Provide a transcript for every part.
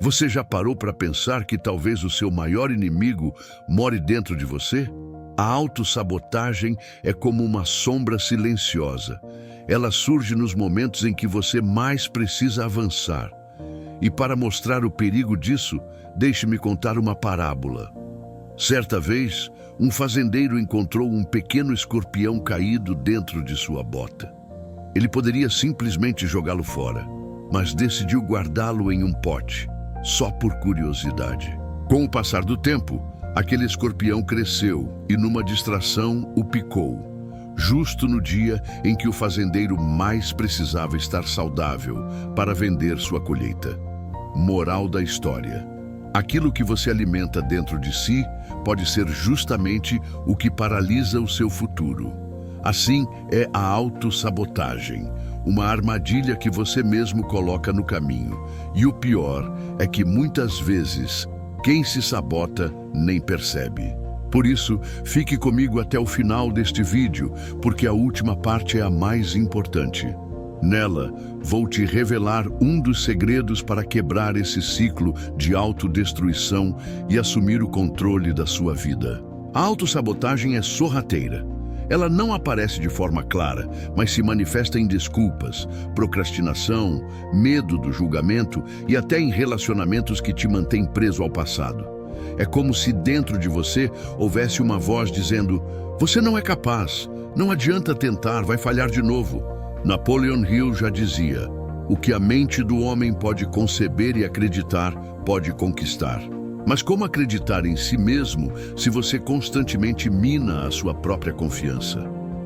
Você já parou para pensar que talvez o seu maior inimigo more dentro de você? A autossabotagem é como uma sombra silenciosa. Ela surge nos momentos em que você mais precisa avançar. E para mostrar o perigo disso, deixe-me contar uma parábola. Certa vez, um fazendeiro encontrou um pequeno escorpião caído dentro de sua bota. Ele poderia simplesmente jogá-lo fora, mas decidiu guardá-lo em um pote, só por curiosidade. Com o passar do tempo, aquele escorpião cresceu e, numa distração, o picou, justo no dia em que o fazendeiro mais precisava estar saudável para vender sua colheita. Moral da história: aquilo que você alimenta dentro de si pode ser justamente o que paralisa o seu futuro. Assim é a autossabotagem, uma armadilha que você mesmo coloca no caminho. E o pior é que muitas vezes quem se sabota nem percebe. Por isso, fique comigo até o final deste vídeo, porque a última parte é a mais importante. Nela, vou te revelar um dos segredos para quebrar esse ciclo de autodestruição e assumir o controle da sua vida. A autossabotagem é sorrateira. Ela não aparece de forma clara, mas se manifesta em desculpas, procrastinação, medo do julgamento e até em relacionamentos que te mantêm preso ao passado. É como se dentro de você houvesse uma voz dizendo: "Você não é capaz, não adianta tentar, vai falhar de novo." Napoleon Hill já dizia: "O que a mente do homem pode conceber e acreditar, pode conquistar." Mas como acreditar em si mesmo se você constantemente mina a sua própria confiança?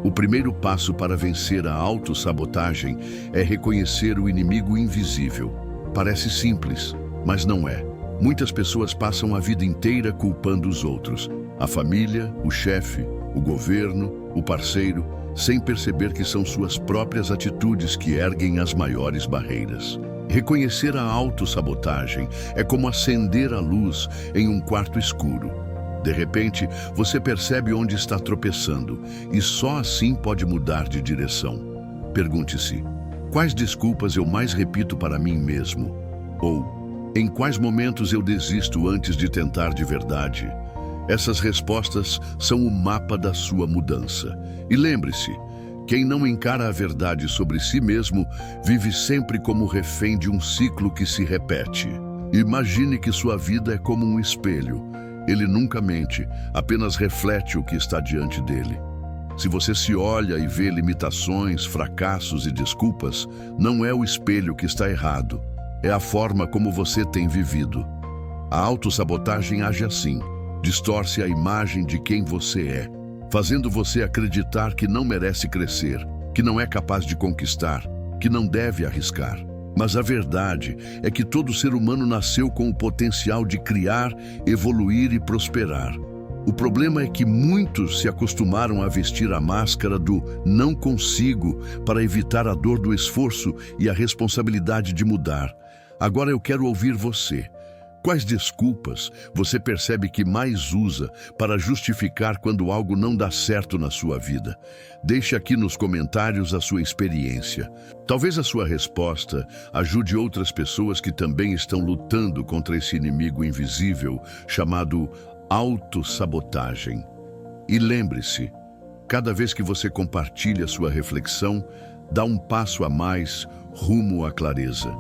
O primeiro passo para vencer a autossabotagem é reconhecer o inimigo invisível. Parece simples, mas não é. Muitas pessoas passam a vida inteira culpando os outros, a família, o chefe, o governo, o parceiro, sem perceber que são suas próprias atitudes que erguem as maiores barreiras. Reconhecer a autossabotagem é como acender a luz em um quarto escuro. De repente, você percebe onde está tropeçando e só assim pode mudar de direção. Pergunte-se: quais desculpas eu mais repito para mim mesmo? Ou, em quais momentos eu desisto antes de tentar de verdade? Essas respostas são o mapa da sua mudança. E lembre-se, quem não encara a verdade sobre si mesmo vive sempre como refém de um ciclo que se repete. Imagine que sua vida é como um espelho. Ele nunca mente, apenas reflete o que está diante dele. Se você se olha e vê limitações, fracassos e desculpas, não é o espelho que está errado, é a forma como você tem vivido. A autossabotagem age assim, distorce a imagem de quem você é, fazendo você acreditar que não merece crescer, que não é capaz de conquistar, que não deve arriscar. Mas a verdade é que todo ser humano nasceu com o potencial de criar, evoluir e prosperar. O problema é que muitos se acostumaram a vestir a máscara do "não consigo" para evitar a dor do esforço e a responsabilidade de mudar. Agora eu quero ouvir você. Quais desculpas você percebe que mais usa para justificar quando algo não dá certo na sua vida? Deixe aqui nos comentários a sua experiência. Talvez a sua resposta ajude outras pessoas que também estão lutando contra esse inimigo invisível chamado autossabotagem. E lembre-se, cada vez que você compartilha sua reflexão, dá um passo a mais rumo à clareza.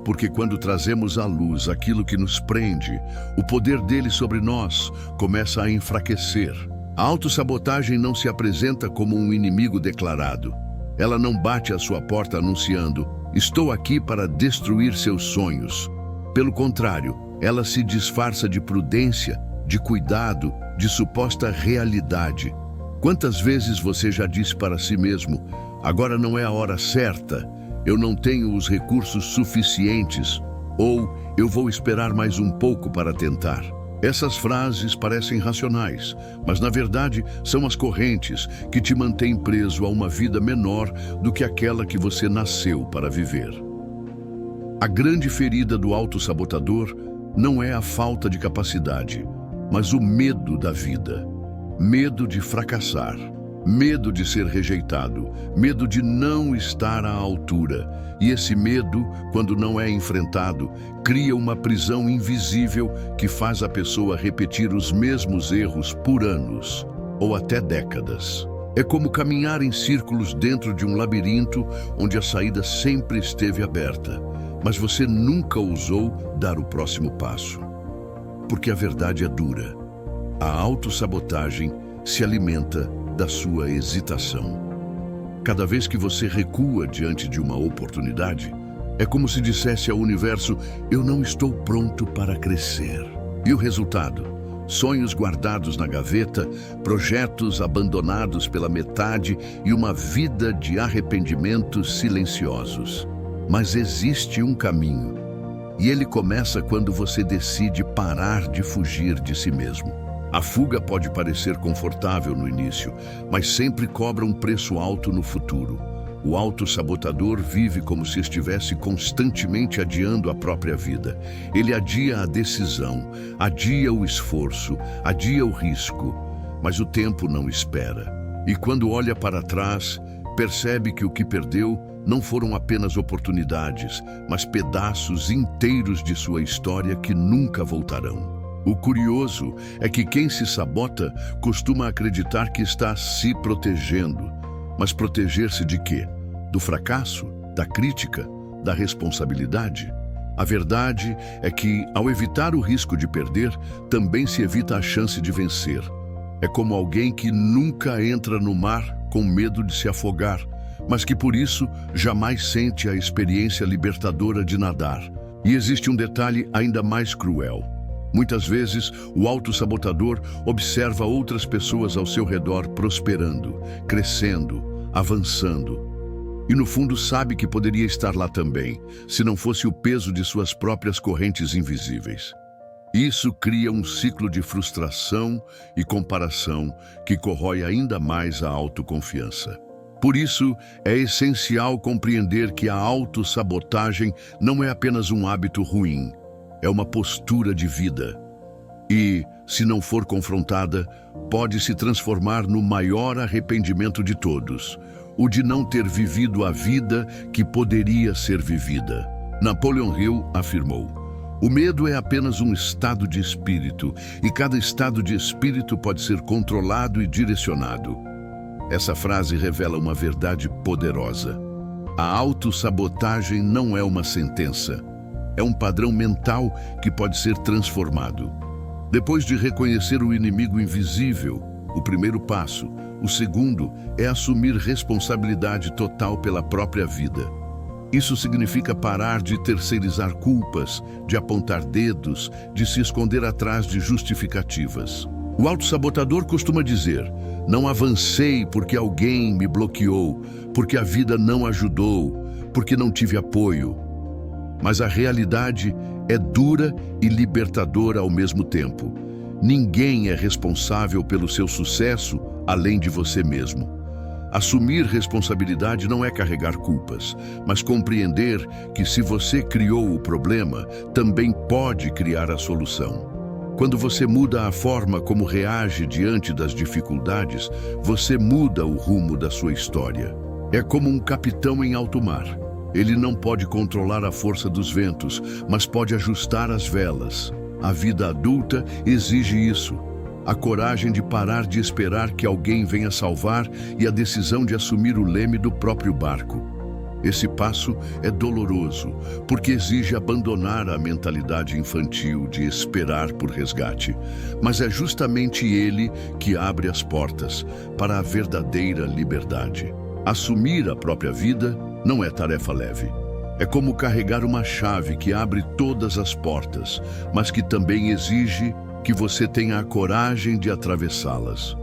Porque quando trazemos à luz aquilo que nos prende, o poder dele sobre nós começa a enfraquecer. A autossabotagem não se apresenta como um inimigo declarado. Ela não bate à sua porta anunciando: "Estou aqui para destruir seus sonhos." Pelo contrário, ela se disfarça de prudência, de cuidado, de suposta realidade. Quantas vezes você já disse para si mesmo: "Agora não é a hora certa, eu não tenho os recursos suficientes", ou "eu vou esperar mais um pouco para tentar"? Essas frases parecem racionais, mas na verdade são as correntes que te mantêm preso a uma vida menor do que aquela que você nasceu para viver. A grande ferida do autossabotador não é a falta de capacidade, mas o medo da vida. Medo de fracassar, Medo de ser rejeitado, medo de não estar à altura. E esse medo, quando não é enfrentado, cria uma prisão invisível que faz a pessoa repetir os mesmos erros por anos ou até décadas. É como caminhar em círculos dentro de um labirinto onde a saída sempre esteve aberta, mas você nunca ousou dar o próximo passo. Porque a verdade é dura. A autossabotagem se alimenta da sua hesitação. Cada vez que você recua diante de uma oportunidade, é como se dissesse ao universo: eu não estou pronto para crescer. E o resultado? Sonhos guardados na gaveta, projetos abandonados pela metade e uma vida de arrependimentos silenciosos. Mas existe um caminho, e ele começa quando você decide parar de fugir de si mesmo. A fuga pode parecer confortável no início, mas sempre cobra um preço alto no futuro. O autossabotador vive como se estivesse constantemente adiando a própria vida. Ele adia a decisão, adia o esforço, adia o risco, mas o tempo não espera. E quando olha para trás, percebe que o que perdeu não foram apenas oportunidades, mas pedaços inteiros de sua história que nunca voltarão. O curioso é que quem se sabota costuma acreditar que está se protegendo. Mas proteger-se de quê? Do fracasso? Da crítica? Da responsabilidade? A verdade é que, ao evitar o risco de perder, também se evita a chance de vencer. É como alguém que nunca entra no mar com medo de se afogar, mas que por isso jamais sente a experiência libertadora de nadar. E existe um detalhe ainda mais cruel. Muitas vezes, o autossabotador observa outras pessoas ao seu redor prosperando, crescendo, avançando. E no fundo sabe que poderia estar lá também, se não fosse o peso de suas próprias correntes invisíveis. Isso cria um ciclo de frustração e comparação que corrói ainda mais a autoconfiança. Por isso, é essencial compreender que a autossabotagem não é apenas um hábito ruim. É uma postura de vida. E, se não for confrontada, pode se transformar no maior arrependimento de todos, o de não ter vivido a vida que poderia ser vivida. Napoleon Hill afirmou: o medo é apenas um estado de espírito, e cada estado de espírito pode ser controlado e direcionado. Essa frase revela uma verdade poderosa. A autossabotagem não é uma sentença. É um padrão mental que pode ser transformado. Depois de reconhecer o inimigo invisível, o primeiro passo, o segundo, é assumir responsabilidade total pela própria vida. Isso significa parar de terceirizar culpas, de apontar dedos, de se esconder atrás de justificativas. O autossabotador costuma dizer: não avancei porque alguém me bloqueou, porque a vida não ajudou, porque não tive apoio. Mas a realidade é dura e libertadora ao mesmo tempo. Ninguém é responsável pelo seu sucesso além de você mesmo. Assumir responsabilidade não é carregar culpas, mas compreender que se você criou o problema, também pode criar a solução. Quando você muda a forma como reage diante das dificuldades, você muda o rumo da sua história. É como um capitão em alto mar. Ele não pode controlar a força dos ventos, mas pode ajustar as velas. A vida adulta exige isso. A coragem de parar de esperar que alguém venha salvar e a decisão de assumir o leme do próprio barco. Esse passo é doloroso, porque exige abandonar a mentalidade infantil de esperar por resgate. Mas é justamente ele que abre as portas para a verdadeira liberdade. Assumir a própria vida não é tarefa leve. É como carregar uma chave que abre todas as portas, mas que também exige que você tenha a coragem de atravessá-las.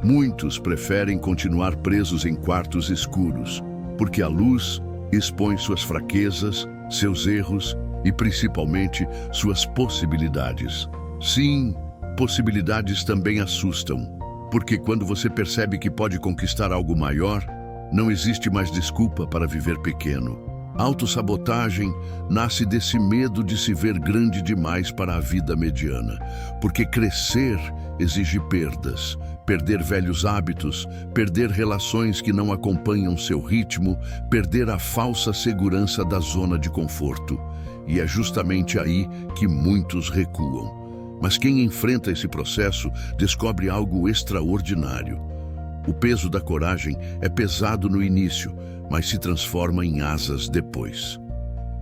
Muitos preferem continuar presos em quartos escuros, porque a luz expõe suas fraquezas, seus erros e, principalmente, suas possibilidades. Sim, possibilidades também assustam, porque quando você percebe que pode conquistar algo maior, não existe mais desculpa para viver pequeno. Autossabotagem nasce desse medo de se ver grande demais para a vida mediana, porque crescer exige perdas, perder velhos hábitos, perder relações que não acompanham seu ritmo, perder a falsa segurança da zona de conforto. E é justamente aí que muitos recuam. Mas quem enfrenta esse processo descobre algo extraordinário. O peso da coragem é pesado no início, mas se transforma em asas depois.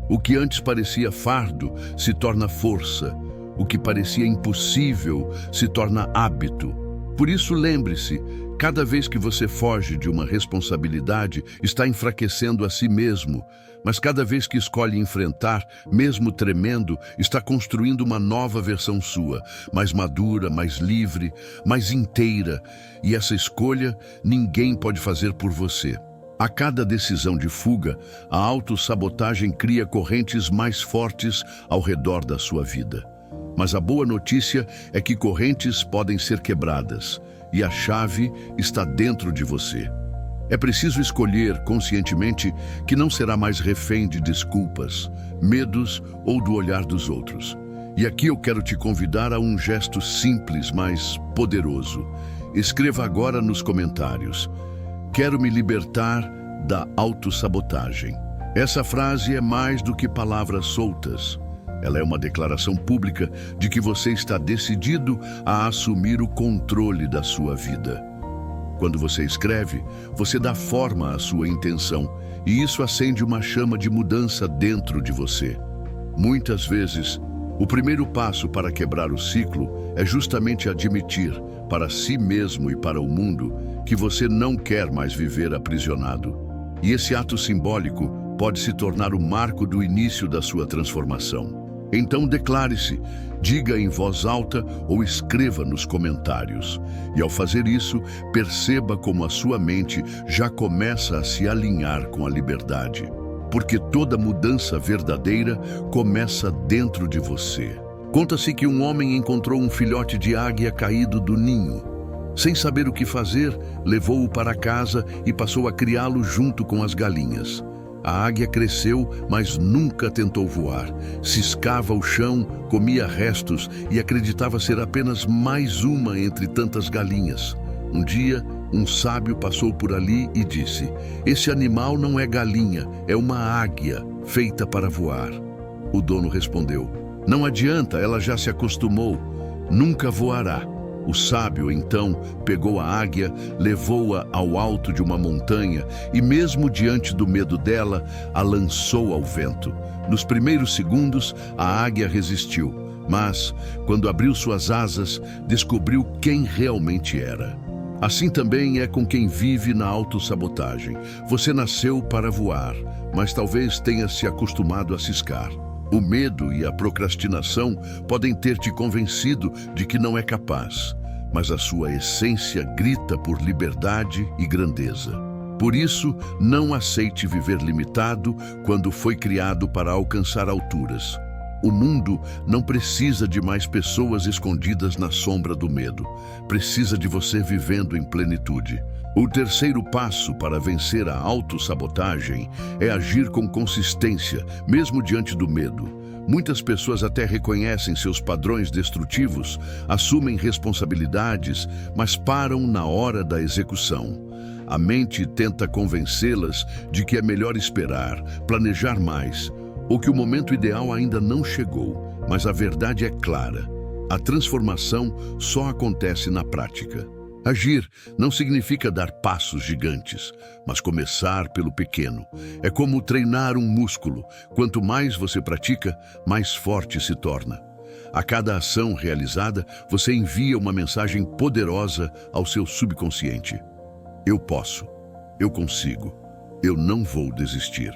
O que antes parecia fardo se torna força. O que parecia impossível se torna hábito. Por isso, lembre-se, cada vez que você foge de uma responsabilidade, está enfraquecendo a si mesmo. Mas cada vez que escolhe enfrentar, mesmo tremendo, está construindo uma nova versão sua, mais madura, mais livre, mais inteira. E essa escolha ninguém pode fazer por você. A cada decisão de fuga, a autossabotagem cria correntes mais fortes ao redor da sua vida. Mas a boa notícia é que correntes podem ser quebradas, e a chave está dentro de você. É preciso escolher conscientemente que não será mais refém de desculpas, medos ou do olhar dos outros. E aqui eu quero te convidar a um gesto simples, mas poderoso. Escreva agora nos comentários: quero me libertar da autossabotagem. Essa frase é mais do que palavras soltas. Ela é uma declaração pública de que você está decidido a assumir o controle da sua vida. Quando você escreve, você dá forma à sua intenção, e isso acende uma chama de mudança dentro de você. Muitas vezes, o primeiro passo para quebrar o ciclo é justamente admitir, para si mesmo e para o mundo, que você não quer mais viver aprisionado. E esse ato simbólico pode se tornar o marco do início da sua transformação. Então declare-se, diga em voz alta ou escreva nos comentários. E ao fazer isso, perceba como a sua mente já começa a se alinhar com a liberdade. Porque toda mudança verdadeira começa dentro de você. Conta-se que um homem encontrou um filhote de águia caído do ninho. Sem saber o que fazer, levou-o para casa e passou a criá-lo junto com as galinhas. A águia cresceu, mas nunca tentou voar. Ciscava o chão, comia restos e acreditava ser apenas mais uma entre tantas galinhas. Um dia, um sábio passou por ali e disse: "Esse animal não é galinha, é uma águia, feita para voar." O dono respondeu: "Não adianta, ela já se acostumou. Nunca voará." O sábio, então, pegou a águia, levou-a ao alto de uma montanha e, mesmo diante do medo dela, a lançou ao vento. Nos primeiros segundos, a águia resistiu, mas, quando abriu suas asas, descobriu quem realmente era. Assim também é com quem vive na autossabotagem. Você nasceu para voar, mas talvez tenha se acostumado a ciscar. O medo e a procrastinação podem ter te convencido de que não é capaz, mas a sua essência grita por liberdade e grandeza. Por isso, não aceite viver limitado quando foi criado para alcançar alturas. O mundo não precisa de mais pessoas escondidas na sombra do medo. Precisa de você vivendo em plenitude. O terceiro passo para vencer a autossabotagem é agir com consistência, mesmo diante do medo. Muitas pessoas até reconhecem seus padrões destrutivos, assumem responsabilidades, mas param na hora da execução. A mente tenta convencê-las de que é melhor esperar, planejar mais, ou que o momento ideal ainda não chegou, mas a verdade é clara. A transformação só acontece na prática. Agir não significa dar passos gigantes, mas começar pelo pequeno. É como treinar um músculo. Quanto mais você pratica, mais forte se torna. A cada ação realizada, você envia uma mensagem poderosa ao seu subconsciente. Eu posso, eu consigo, eu não vou desistir.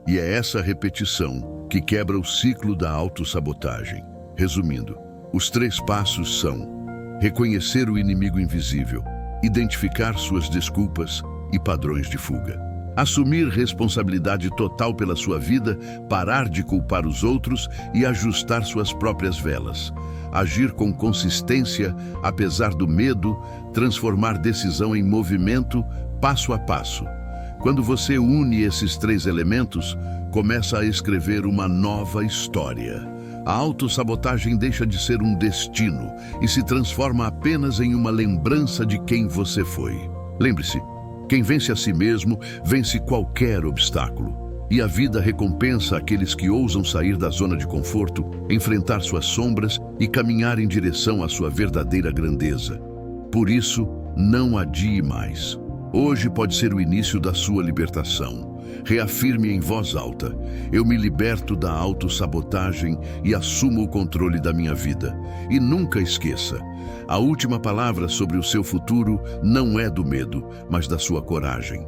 E é essa repetição que quebra o ciclo da autossabotagem. Resumindo, os 3 passos são: reconhecer o inimigo invisível, identificar suas desculpas e padrões de fuga. Assumir responsabilidade total pela sua vida, parar de culpar os outros e ajustar suas próprias velas. Agir com consistência, apesar do medo, transformar decisão em movimento, passo a passo. Quando você une esses 3 elementos, começa a escrever uma nova história. A autossabotagem deixa de ser um destino e se transforma apenas em uma lembrança de quem você foi. Lembre-se, quem vence a si mesmo vence qualquer obstáculo. E a vida recompensa aqueles que ousam sair da zona de conforto, enfrentar suas sombras e caminhar em direção à sua verdadeira grandeza. Por isso, não adie mais. Hoje pode ser o início da sua libertação. Reafirme em voz alta: eu me liberto da autossabotagem e assumo o controle da minha vida. E nunca esqueça, a última palavra sobre o seu futuro não é do medo, mas da sua coragem.